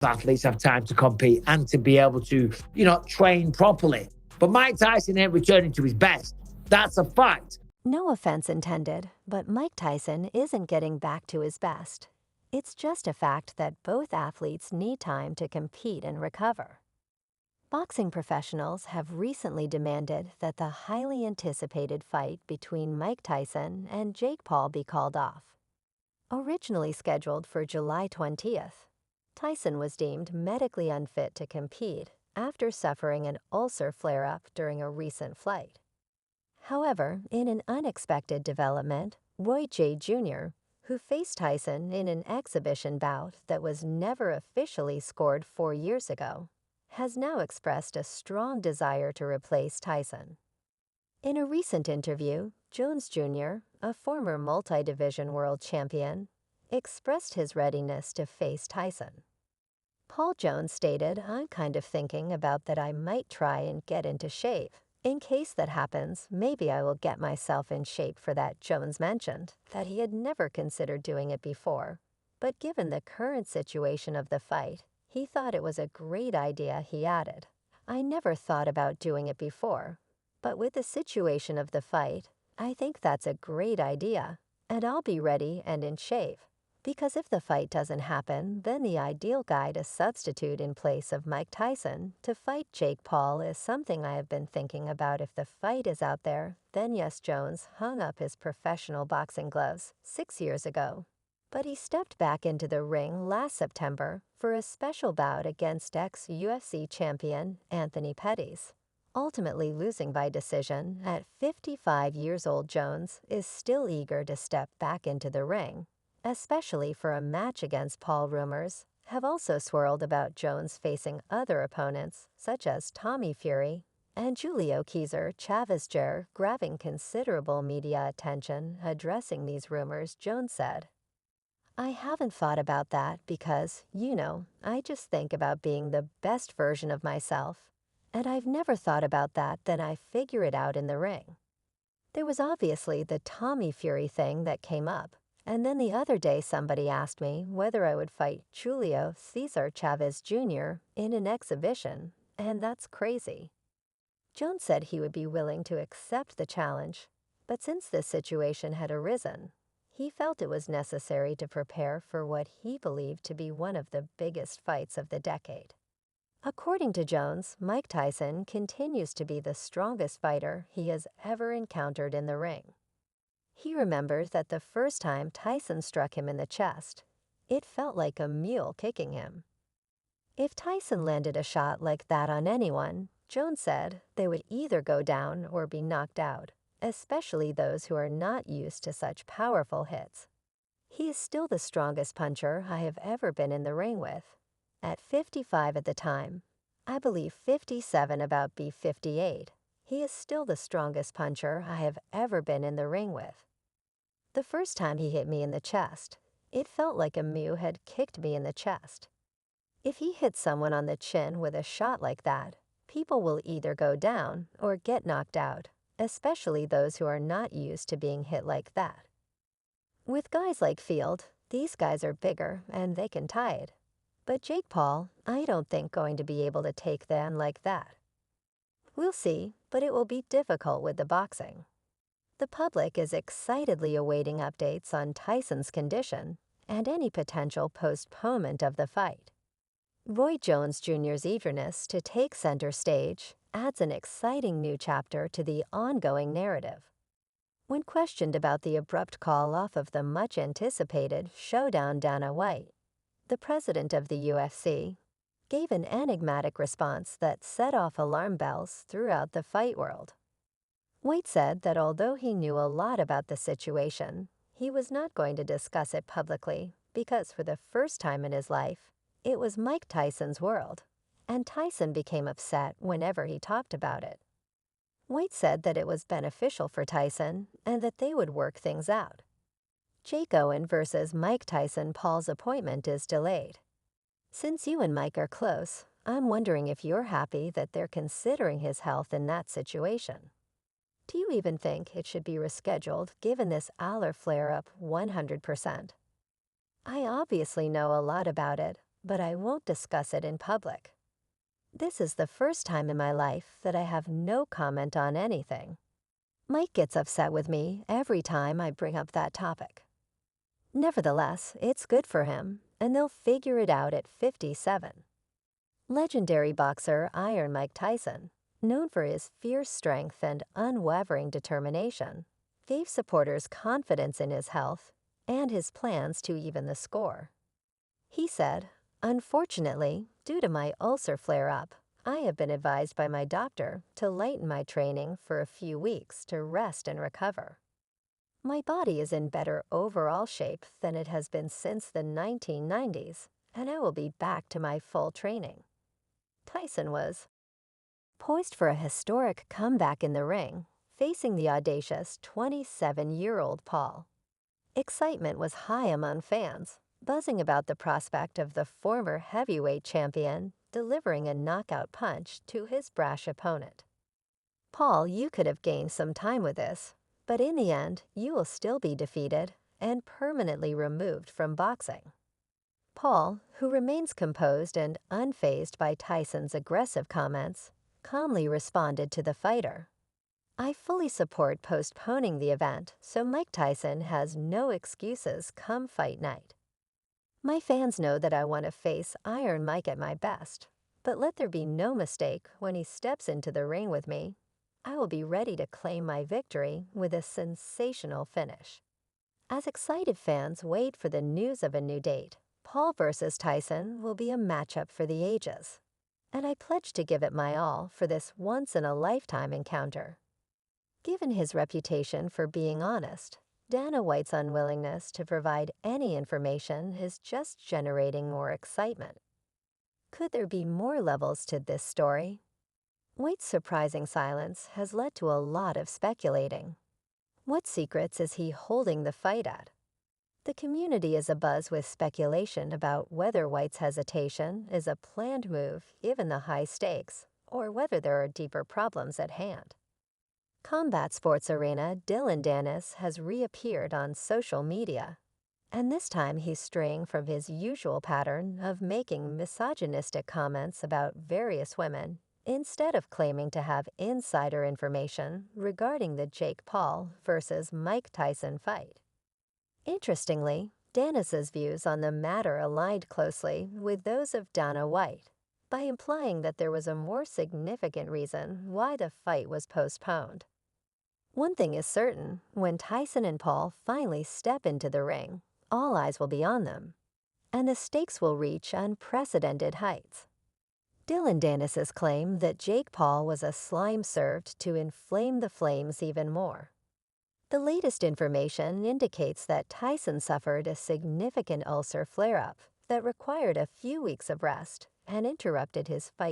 athletes have time to compete and to be able to, train properly. But Mike Tyson ain't returning to his best. That's a fact. No offense intended, but Mike Tyson isn't getting back to his best. It's just a fact that both athletes need time to compete and recover. Boxing professionals have recently demanded that the highly anticipated fight between Mike Tyson and Jake Paul be called off. Originally scheduled for July 20th, Tyson was deemed medically unfit to compete after suffering an ulcer flare-up during a recent flight. However, in an unexpected development, Roy J. Jr., who faced Tyson in an exhibition bout that was never officially scored 4 years ago, has now expressed a strong desire to replace Tyson. In a recent interview, Jones Jr., a former multi-division world champion, expressed his readiness to face Tyson. Paul Jones stated, "I'm kind of thinking about that I might try and get into shape. In case that happens, maybe I will get myself in shape for that." Jones mentioned that he had never considered doing it before, but given the current situation of the fight, he thought it was a great idea. He added, "I never thought about doing it before, but with the situation of the fight, I think that's a great idea, and I'll be ready and in shape. Because if the fight doesn't happen, then the ideal guy to substitute in place of Mike Tyson to fight Jake Paul is something I have been thinking about. If the fight is out there, then yes." Jones hung up his professional boxing gloves 6 years ago, but he stepped back into the ring last September for a special bout against ex-UFC champion Anthony Pettis, ultimately losing by decision. At 55 years old, Jones is still eager to step back into the ring, especially for a match against Paul. Rumors have also swirled about Jones facing other opponents such as Tommy Fury and Julio Cesar Chavez Jr., grabbing considerable media attention. Addressing these rumors, Jones said, "I haven't thought about that because, I just think about being the best version of myself, and I've never thought about that, then I figure it out in the ring." There was obviously the Tommy Fury thing that came up, and then the other day somebody asked me whether I would fight Julio Cesar Chavez Jr. in an exhibition, and that's crazy. Jones said he would be willing to accept the challenge, but since this situation had arisen, he felt it was necessary to prepare for what he believed to be one of the biggest fights of the decade. According to Jones, Mike Tyson continues to be the strongest fighter he has ever encountered in the ring. He remembers that the first time Tyson struck him in the chest, it felt like a mule kicking him. If Tyson landed a shot like that on anyone, Jones said they would either go down or be knocked out, especially those who are not used to such powerful hits. He is still the strongest puncher I have ever been in the ring with. At 55 at the time, I believe 57 about be 58, he is still the strongest puncher I have ever been in the ring with. The first time he hit me in the chest, it felt like a mule had kicked me in the chest. If he hits someone on the chin with a shot like that, people will either go down or get knocked out, especially those who are not used to being hit like that. With guys like Field, these guys are bigger and they can tie it. But Jake Paul, I don't think going to be able to take them like that. We'll see, but it will be difficult with the boxing. The public is excitedly awaiting updates on Tyson's condition and any potential postponement of the fight. Roy Jones Jr.'s eagerness to take center stage adds an exciting new chapter to the ongoing narrative. When questioned about the abrupt call off of the much-anticipated showdown, Dana White, the president of the UFC, gave an enigmatic response that set off alarm bells throughout the fight world. White said that although he knew a lot about the situation, he was not going to discuss it publicly because for the first time in his life, it was Mike Tyson's world, and Tyson became upset whenever he talked about it. White said that it was beneficial for Tyson and that they would work things out. Jake Owen versus Mike Tyson Paul's appointment is delayed. Since you and Mike are close, I'm wondering if you're happy that they're considering his health in that situation. Do you even think it should be rescheduled given this Aller flare-up 100%? I obviously know a lot about it, but I won't discuss it in public. This is the first time in my life that I have no comment on anything. Mike gets upset with me every time I bring up that topic. Nevertheless, it's good for him, and they'll figure it out at 57. Legendary boxer Iron Mike Tyson, known for his fierce strength and unwavering determination, gave supporters confidence in his health and his plans to even the score. He said, "Unfortunately, due to my ulcer flare-up, I have been advised by my doctor to lighten my training for a few weeks to rest and recover. My body is in better overall shape than it has been since the 1990s, and I will be back to my full training." Tyson was poised for a historic comeback in the ring, facing the audacious 27-year-old Paul. Excitement was high among fans, buzzing about the prospect of the former heavyweight champion delivering a knockout punch to his brash opponent. "Paul, you could have gained some time with this, but in the end, you will still be defeated and permanently removed from boxing." Paul, who remains composed and unfazed by Tyson's aggressive comments, calmly responded to the fighter, "I fully support postponing the event so Mike Tyson has no excuses come fight night. My fans know that I want to face Iron Mike at my best, but let there be no mistake when he steps into the ring with me. I will be ready to claim my victory with a sensational finish." As excited fans wait for the news of a new date, Paul versus Tyson will be a matchup for the ages, and I pledge to give it my all for this once-in-a-lifetime encounter. Given his reputation for being honest, Dana White's unwillingness to provide any information is just generating more excitement. Could there be more levels to this story? White's surprising silence has led to a lot of speculating. What secrets is he holding the fight at? The community is abuzz with speculation about whether White's hesitation is a planned move given the high stakes, or whether there are deeper problems at hand. Combat sports arena Dylan Dennis has reappeared on social media, and this time he's straying from his usual pattern of making misogynistic comments about various women instead of claiming to have insider information regarding the Jake Paul versus Mike Tyson fight. Interestingly, Dennis's views on the matter aligned closely with those of Dana White, by implying that there was a more significant reason why the fight was postponed. One thing is certain, when Tyson and Paul finally step into the ring, all eyes will be on them, and the stakes will reach unprecedented heights. Dylan Dennis's claim that Jake Paul was a slime served to inflame the flames even more. The latest information indicates that Tyson suffered a significant ulcer flare-up that required a few weeks of rest and interrupted his fight.